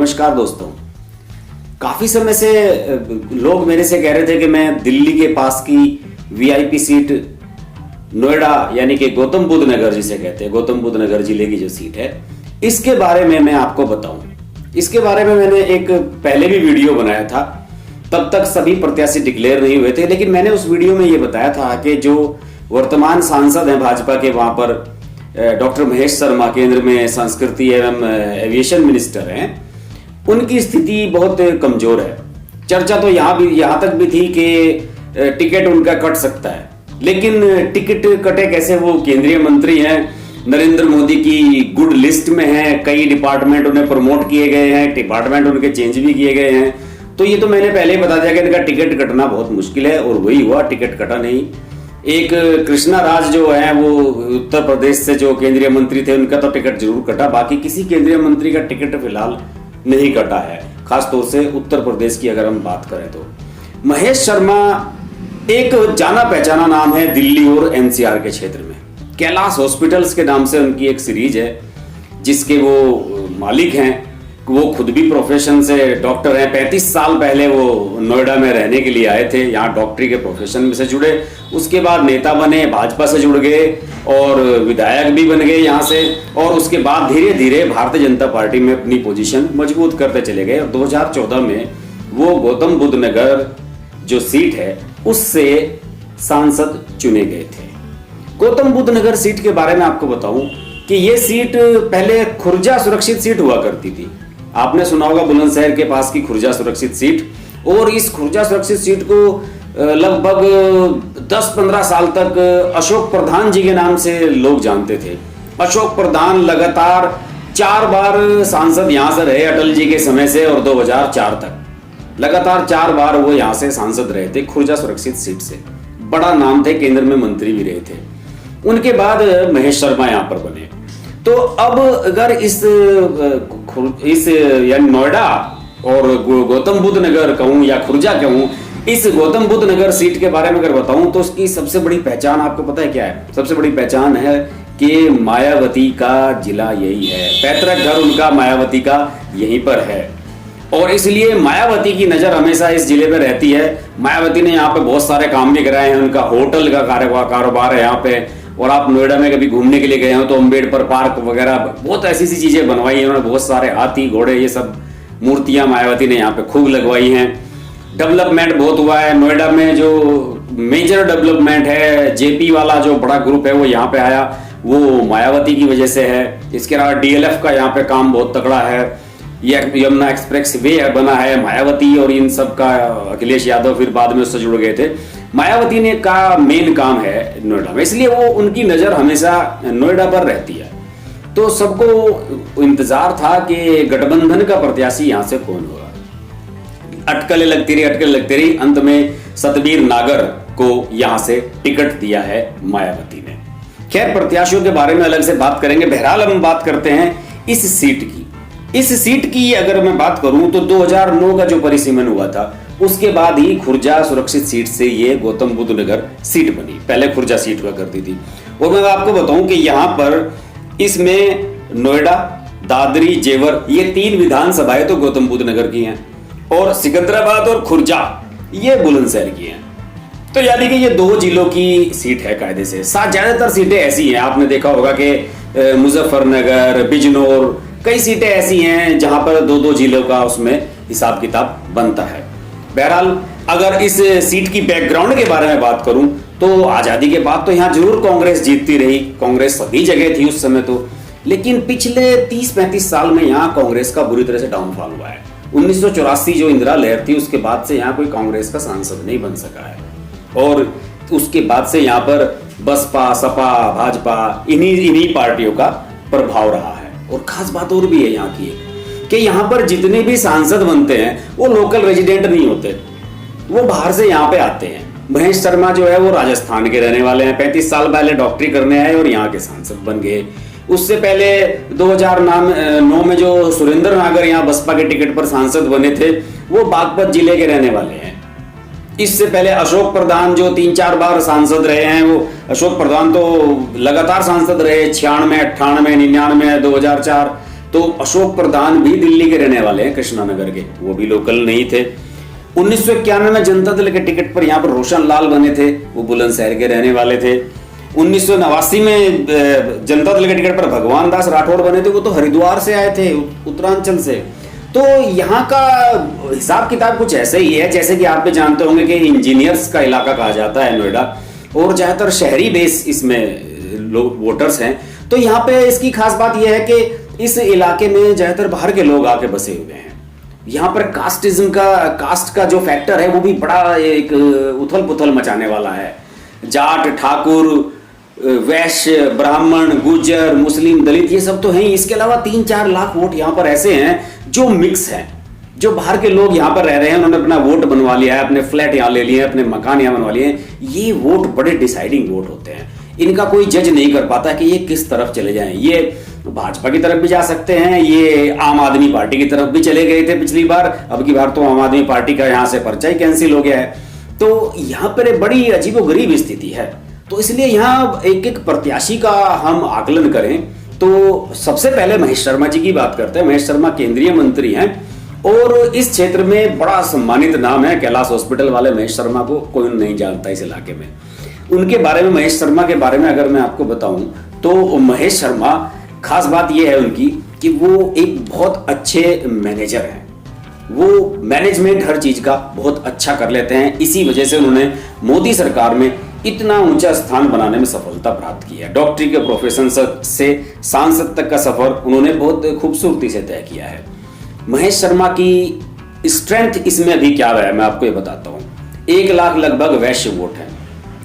नमस्कार दोस्तों। काफी समय से लोग मेरे से कह रहे थे कि मैं दिल्ली के पास की वीआईपी सीट नोएडा यानी कि गौतम बुद्ध नगर जिसे कहते हैं, गौतम बुद्ध नगर जिले की जो सीट है, इसके बारे में मैं आपको बताऊं। इसके बारे में मैंने एक पहले भी वीडियो बनाया था। तब तक सभी प्रत्याशी डिक्लेयर नहीं हुए थे, लेकिन मैंने उस वीडियो में ये बताया था कि जो वर्तमान सांसद हैं भाजपा के, वहां पर डॉक्टर महेश शर्मा केंद्र में संस्कृति एवं एविएशन मिनिस्टर हैं, उनकी स्थिति बहुत कमजोर है। चर्चा तो यहाँ तक भी थी कि टिकट उनका कट सकता है, लेकिन टिकट कटे कैसे? वो केंद्रीय मंत्री हैं, नरेंद्र मोदी की गुड लिस्ट में हैं, कई डिपार्टमेंट उन्हें प्रमोट किए गए हैं, डिपार्टमेंट उनके चेंज भी किए गए हैं। तो ये तो मैंने पहले ही बता दिया कि इनका टिकट कटना बहुत मुश्किल है, और वही हुआ, टिकट कटा नहीं। एक कृष्णा राज जो है, वो उत्तर प्रदेश से जो केंद्रीय मंत्री थे, उनका तो टिकट जरूर कटा, बाकी किसी केंद्रीय मंत्री का टिकट फिलहाल नहीं कटा है, खासतौर से उत्तर प्रदेश की अगर हम बात करें तो। महेश शर्मा एक जाना पहचाना नाम है दिल्ली और एनसीआर के क्षेत्र में। कैलाश हॉस्पिटल्स के नाम से उनकी एक सीरीज है जिसके वो मालिक हैं। वो खुद भी प्रोफेशन से डॉक्टर हैं। 35 साल पहले वो नोएडा में रहने के लिए आए थे, यहाँ डॉक्टरी के प्रोफेशन से जुड़े, उसके बाद नेता बने, भाजपा से जुड़ गए और विधायक भी बन गए यहाँ से, और उसके बाद धीरे धीरे भारतीय जनता पार्टी में अपनी पोजीशन मजबूत करते चले गए। और 2014 में वो गौतम बुद्ध नगर जो सीट है उससे सांसद चुने गए थे। गौतम बुद्ध नगर सीट के बारे में आपको बताऊं कि ये सीट पहले खुर्जा सुरक्षित सीट हुआ करती थी। आपने सुना होगा बुलंदशहर के पास की खुर्जा सुरक्षित सीट, और इस खुर्जा सुरक्षित सीट को लगभग 10-15 साल तक अशोक प्रधान जी के नाम से लोग जानते थे। अशोक प्रधान लगातार 4 बार सांसद यहां से रहे अटल जी के समय से, और 2004 तक लगातार 4 बार वो यहां से सांसद रहे थे खुर्जा सुरक्षित सीट से। बड़ा नाम थे, केंद्र में मंत्री भी रहे थे। उनके बाद महेश शर्मा यहां पर बने। तो अब अगर इस यानी नोएडा और गौतम बुद्ध नगर कहूं या खुर्जा कहूं, इस गौतम बुद्ध नगर सीट के बारे में अगर बताऊं तो उसकी सबसे बड़ी पहचान आपको पता है क्या है? सबसे बड़ी पहचान है कि मायावती का जिला यही है, पैतृक घर उनका मायावती का यहीं पर है, और इसलिए मायावती की नजर हमेशा इस जिले में रहती है। मायावती ने यहाँ पे बहुत सारे काम भी कराए हैं, उनका होटल का कारोबार है यहाँ पे। और आप नोएडा में कभी घूमने के लिए गए हो तो अम्बेडकर पार्क वगैरह बहुत ऐसी सी चीजें बनवाई हैं उन्होंने, बहुत सारे हाथी घोड़े ये सब मूर्तियां मायावती ने यहाँ पे खूब लगवाई हैं। डेवलपमेंट बहुत हुआ है नोएडा में। जो मेजर डेवलपमेंट है, जेपी वाला जो बड़ा ग्रुप है वो यहाँ पे आया, वो मायावती की वजह से है। इसके अलावा डीएलएफ का यहाँ पे काम बहुत तगड़ा है, यमुना एक्सप्रेस वे बना है, मायावती और इन सब का अखिलेश यादव फिर बाद में उससे जुड़ गए थे। मायावती ने का मेन काम है नोएडा में, इसलिए वो उनकी नजर हमेशा नोएडा पर रहती है। तो सबको इंतजार था कि गठबंधन का प्रत्याशी यहां से कौन होगा। अटकलें लगती रही, अंत में सतबीर नागर को यहां से टिकट दिया है मायावती ने। खैर, प्रत्याशियों के बारे में अलग से बात करेंगे। बहरहाल हम बात करते हैं इस सीट की। इस सीट की अगर मैं बात करूं तो 2009 का जो परिसीमन हुआ था उसके बाद ही खुर्जा सुरक्षित सीट से ये गौतम बुद्ध नगर सीट बनी। पहले खुर्जा सीट हुआ करती थी। और मैं आपको बताऊं कि यहां पर इसमें नोएडा, दादरी, जेवर ये 3 विधानसभाएं तो गौतम बुद्ध नगर की हैं, और सिकंदराबाद और खुर्जा ये बुलंदशहर की हैं। तो यानी कि ये 2 जिलों की सीट है कायदे से। ज्यादातर सीटें ऐसी हैं, आपने देखा होगा कि मुजफ्फरनगर, बिजनौर, कई सीटें ऐसी हैं जहां पर 2-2 जिलों का उसमें हिसाब किताब बनता है। बहरहाल, अगर इस सीट की बैकग्राउंड के बारे में बात करूं तो आजादी के बाद तो यहां जरूर कांग्रेस जीतती रही, कांग्रेस सभी जगह थी उस समय तो, लेकिन पिछले 30-35 साल में यहां कांग्रेस का बुरी तरह से डाउनफॉल हुआ है। 1984 जो इंदिरा लहर थी उसके बाद से यहां कोई कांग्रेस का सांसद नहीं बन सका है, और उसके बाद से यहां पर बसपा, सपा, भाजपा इन्हीं पार्टियों का प्रभाव रहा है। और खास बात और भी है यहाँ की कि यहाँ पर जितने भी सांसद बनते हैं वो लोकल रेजिडेंट नहीं होते, वो बाहर से यहाँ पे आते हैं। महेश शर्मा जो है वो राजस्थान के रहने वाले हैं, 35 साल पहले डॉक्टरी करने आए और यहाँ के सांसद बन गए। उससे पहले 2009 में जो सुरेंद्र नागर यहाँ बसपा के टिकट पर सांसद बने थे वो बागपत जिले के रहने वाले हैं। इससे पहले अशोक प्रधान जो 3-4 बार सांसद रहे हैं, वो अशोक प्रधान तो लगातार सांसद रहे, 96, 98, 99, 2004, तो अशोक प्रधान भी दिल्ली के रहने वाले हैं, कृष्णानगर के, वो भी लोकल नहीं थे। 1991 में जनता दल के टिकट पर यहाँ पर रोशन लाल बने थे, वो बुलंदशहर के रहने वाले थे। 1989 में जनता दल के टिकट पर भगवान दास राठौड़ बने थे, वो तो हरिद्वार से आए थे, उत्तरांचल से। तो यहाँ का हिसाब किताब कुछ ऐसे ही है, जैसे कि आप भी जानते होंगे कि इंजीनियर्स का इलाका कहा जाता है नोएडा, और ज्यादातर शहरी बेस इसमें लोग वोटर्स हैं। तो यहाँ पे इसकी खास बात यह है कि इस इलाके में ज्यादातर बाहर के लोग आके बसे हुए हैं। यहाँ पर कास्ट का जो फैक्टर है वो भी बड़ा एक उथल पुथल मचाने वाला है। जाट, ठाकुर, वैश्य, ब्राह्मण, गुज्जर, मुस्लिम, दलित, ये सब तो हैं। इसके अलावा 3-4 लाख वोट यहाँ पर ऐसे हैं जो मिक्स हैं, जो बाहर के लोग यहाँ पर रह रहे हैं, उन्होंने अपना वोट बनवा लिया है, अपने फ्लैट यहाँ ले लिए हैं, अपने मकान यहाँ बनवा लिए हैं। ये वोट बड़े डिसाइडिंग वोट होते हैं, इनका कोई जज नहीं कर पाता कि ये किस तरफ चले जाएं। ये भाजपा की तरफ भी जा सकते हैं, ये आम आदमी पार्टी की तरफ भी चले गए थे पिछली बार, अब की बार तो आम आदमी पार्टी का यहाँ से पर्चा ही कैंसिल हो गया है। तो यहाँ पर एक बड़ी अजीबोगरीब स्थिति है। तो इसलिए यहाँ एक एक प्रत्याशी का हम आकलन करें तो सबसे पहले महेश शर्मा जी की बात करते हैं। महेश शर्मा केंद्रीय मंत्री हैं और इस क्षेत्र में बड़ा सम्मानित नाम है। कैलाश हॉस्पिटल वाले महेश शर्मा को कोई नहीं जानता इस इलाके में। उनके बारे में, महेश शर्मा के बारे में अगर मैं आपको बताऊं तो महेश शर्मा, खास बात यह है उनकी कि वो एक बहुत अच्छे मैनेजर हैं। वो मैनेजमेंट हर चीज का बहुत अच्छा कर लेते हैं। इसी वजह से उन्होंने मोदी सरकार में इतना ऊंचा स्थान बनाने में सफलता प्राप्त की है। डॉक्टरी के प्रोफेशन से सांसद तक का सफर उन्होंने बहुत खूबसूरती से तय किया है। महेश शर्मा की स्ट्रेंथ इसमें अभी क्या है मैं आपको ये बताता हूँ। 1 लाख लगभग वैश्य वोट है,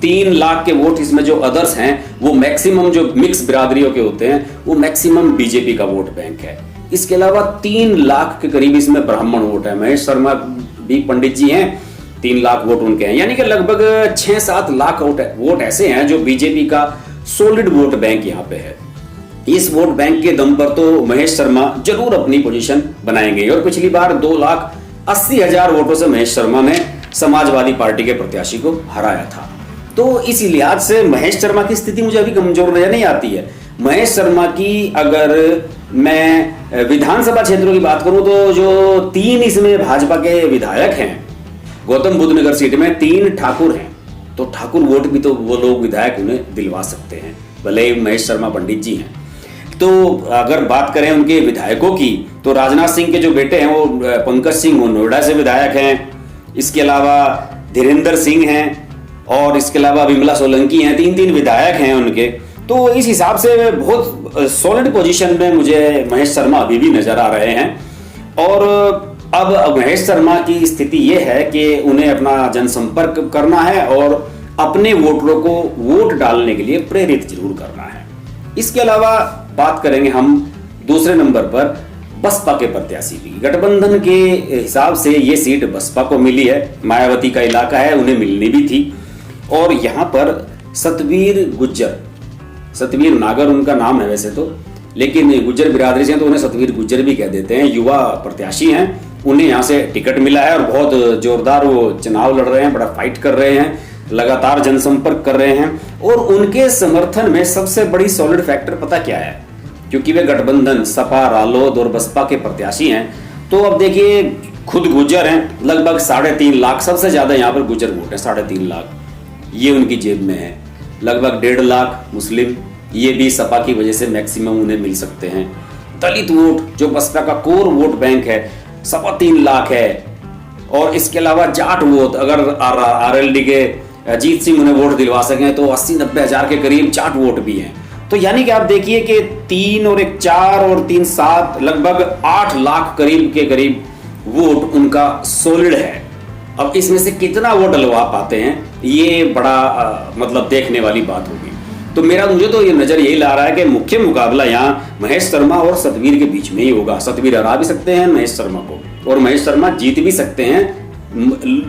3 लाख के वोट इसमें जो अदर्स हैं वो मैक्सिमम, जो मिक्स बिरादरियों के होते हैं वो मैक्सिमम बीजेपी का वोट बैंक है। इसके अलावा 3 लाख के करीब इसमें ब्राह्मण वोट है। महेश शर्मा भी पंडित जी हैं, 3 लाख वोट उनके हैं, यानी कि लगभग 6-7 लाख वोट ऐसे हैं जो बीजेपी का सॉलिड वोट बैंक यहाँ पे है। इस वोट बैंक के दम पर तो महेश शर्मा जरूर अपनी पोजीशन बनाएंगे। और पिछली बार 2,80,000 वोटों से महेश शर्मा ने समाजवादी पार्टी के प्रत्याशी को हराया था। तो इस लिहाज से महेश शर्मा की स्थिति मुझे अभी कमजोर नजर नहीं आती है। महेश शर्मा की अगर मैं विधानसभा क्षेत्रों की बात करूं तो जो 3 इसमें भाजपा के विधायक हैं, गौतम बुद्ध नगर सीट में 3 ठाकुर हैं, तो ठाकुर वोट भी तो वो लोग विधायक उन्हें दिलवा सकते हैं, भले ही महेश शर्मा पंडित जी हैं। तो अगर बात करें उनके विधायकों की तो राजनाथ सिंह के जो बेटे हैं वो पंकज सिंह, वो नोएडा से विधायक हैं। इसके अलावा धीरेन्द्र सिंह हैं और इसके अलावा विमला सोलंकी हैं। 3 विधायक हैं उनके। तो इस हिसाब से बहुत सॉलिड पोजीशन में मुझे महेश शर्मा अभी भी नजर आ रहे हैं। और अब महेश शर्मा की स्थिति यह है कि उन्हें अपना जनसंपर्क करना है और अपने वोटरों को वोट डालने के लिए प्रेरित जरूर करना है। इसके अलावा बात करेंगे हम दूसरे नंबर पर बसपा के प्रत्याशी की। गठबंधन के हिसाब से ये सीट बसपा को मिली है, मायावती का इलाका है, उन्हें मिलनी भी थी। और यहाँ पर सतवीर नागर उनका नाम है वैसे तो, लेकिन गुज्जर बिरादरी से तो उन्हें सतवीर गुज्जर भी कह देते हैं। युवा प्रत्याशी हैं, उन्हें यहाँ से टिकट मिला है और बहुत जोरदार वो चुनाव लड़ रहे हैं, बड़ा फाइट कर रहे हैं, लगातार जनसंपर्क कर रहे हैं। और उनके समर्थन में सबसे बड़ी सॉलिड फैक्टर पता क्या है, क्योंकि वे गठबंधन सपा, रालोद और बसपा के प्रत्याशी हैं। तो अब देखिए, खुद गुज्जर हैं, लगभग 3.5 लाख, सबसे ज्यादा यहाँ पर गुज्जर वोट है, 3.5 लाख ये उनकी जेब में है। लगभग 1.5 लाख मुस्लिम, ये भी सपा की वजह से मैक्सिमम उन्हें मिल सकते हैं। दलित वोट जो बसपा का कोर वोट बैंक है, 3.25 लाख है। और इसके अलावा जाट वोट, अगर आरएलडी के अजीत सिंह उन्हें वोट दिलवा सकें तो 80-90 हजार के करीब जाट वोट भी हैं। तो यानी कि आप देखिए कि 3 और 1 4 और 3 7, लगभग 8 लाख करीब के करीब वोट उनका सॉलिड है। अब इसमें से कितना वोट डलवा पाते हैं, ये बड़ा मतलब देखने वाली बात होगी। तो मुझे तो ये नजर यही ला रहा है कि मुख्य मुकाबला यहाँ महेश शर्मा और सतवीर के बीच में ही होगा। सतवीर हरा भी सकते हैं महेश शर्मा को, और महेश शर्मा जीत भी सकते हैं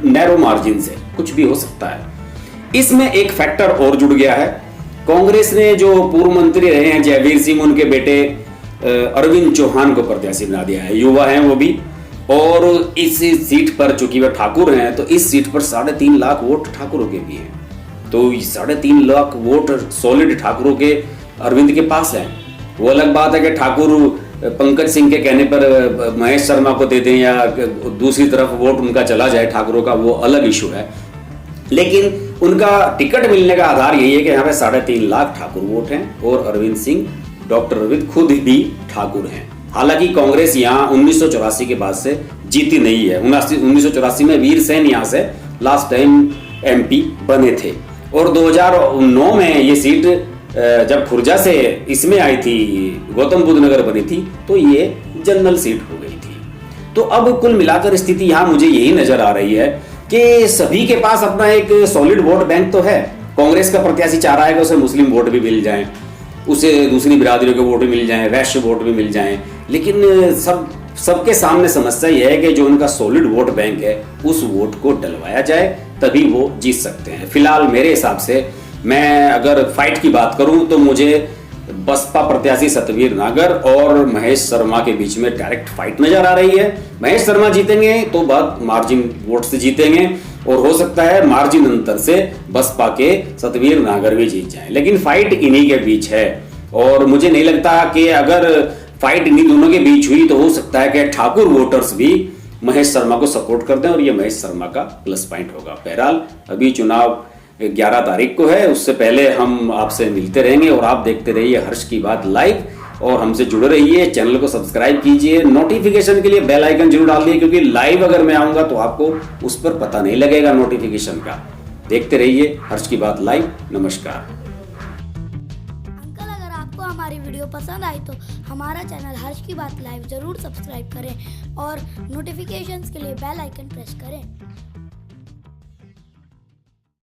नैरो मार्जिन से, कुछ भी हो सकता है। इसमें एक फैक्टर और जुड़ गया है। कांग्रेस ने जो पूर्व मंत्री रहे हैं जयवीर सिंह, उनके बेटे अरविंद चौहान को प्रत्याशी बना दिया है, युवा हैं वो भी। और इस सीट पर चूंकि वे ठाकुर हैं तो इस सीट पर 3.5 लाख वोट ठाकुरों के भी हैं। तो 3.5 लाख वोट सॉलिड ठाकुरों के अरविंद के पास हैं। वो अलग बात है कि ठाकुर पंकज सिंह के कहने पर महेश शर्मा को दे दें या दूसरी तरफ वोट उनका चला जाए ठाकुरों का, वो अलग इशू है। लेकिन उनका टिकट मिलने का आधार यही है कि यहाँ पे 3.5 लाख ठाकुर वोट हैं और अरविंद सिंह, डॉक्टर अरविंद खुद भी ठाकुर हैं। हालांकि कांग्रेस यहाँ 1984 के बाद से जीती नहीं है। 1984 में वीर सेन यहाँ से लास्ट टाइम MP बने थे और 2009 में ये सीट जब खुर्जा से इसमें आई थी, गौतम बुद्ध नगर बनी थी, तो ये जनरल सीट हो गई थी। तो अब कुल मिलाकर स्थिति यहाँ मुझे यही नजर आ रही है कि सभी के पास अपना एक सॉलिड वोट बैंक तो है। कांग्रेस का प्रत्याशी चाह रहा है कि उसे मुस्लिम वोट भी मिल जाए, उसे दूसरी बिरादरियों के वोट भी मिल जाएं, वैश्य वोट भी मिल जाएं, लेकिन सबके सामने समस्या यह है कि जो उनका सॉलिड वोट बैंक है उस वोट को डलवाया जाए, तभी वो जीत सकते हैं। फिलहाल मेरे हिसाब से, मैं अगर फाइट की बात करूं तो मुझे बसपा प्रत्याशी सतवीर नागर और महेश शर्मा के बीच में डायरेक्ट फाइट नजर आ रही है। महेश शर्मा जीतेंगे तो बहुत मार्जिन वोट से जीतेंगे और हो सकता है मार्जिन अंतर से बसपा के सतवीर नागर भी जीत जाएं, लेकिन फाइट इन्हीं के बीच है। और मुझे नहीं लगता कि अगर फाइट इन्हीं दोनों के बीच हुई तो हो सकता है कि ठाकुर वोटर्स भी महेश शर्मा को सपोर्ट कर दें और ये महेश शर्मा का प्लस पॉइंट होगा। बहरहाल अभी चुनाव 11 तारीख को है, उससे पहले हम आपसे मिलते रहेंगे और आप देखते रहिए हर्ष की बात लाइव और हमसे जुड़े रहिए। चैनल को सब्सक्राइब कीजिए, नोटिफिकेशन के लिए बेल आइकन जरूर डाल दिए, क्योंकि लाइव अगर मैं आऊंगा तो आपको उस पर पता नहीं लगेगा नोटिफिकेशन का। देखते रहिए हर्ष की बात लाइव। नमस्कार। अंकल, अगर आपको हमारी वीडियो पसंद आई तो हमारा चैनल हर्ष की बात लाइव जरूर सब्सक्राइब करें और नोटिफिकेशंस के लिए बेल आइकन प्रेस करें।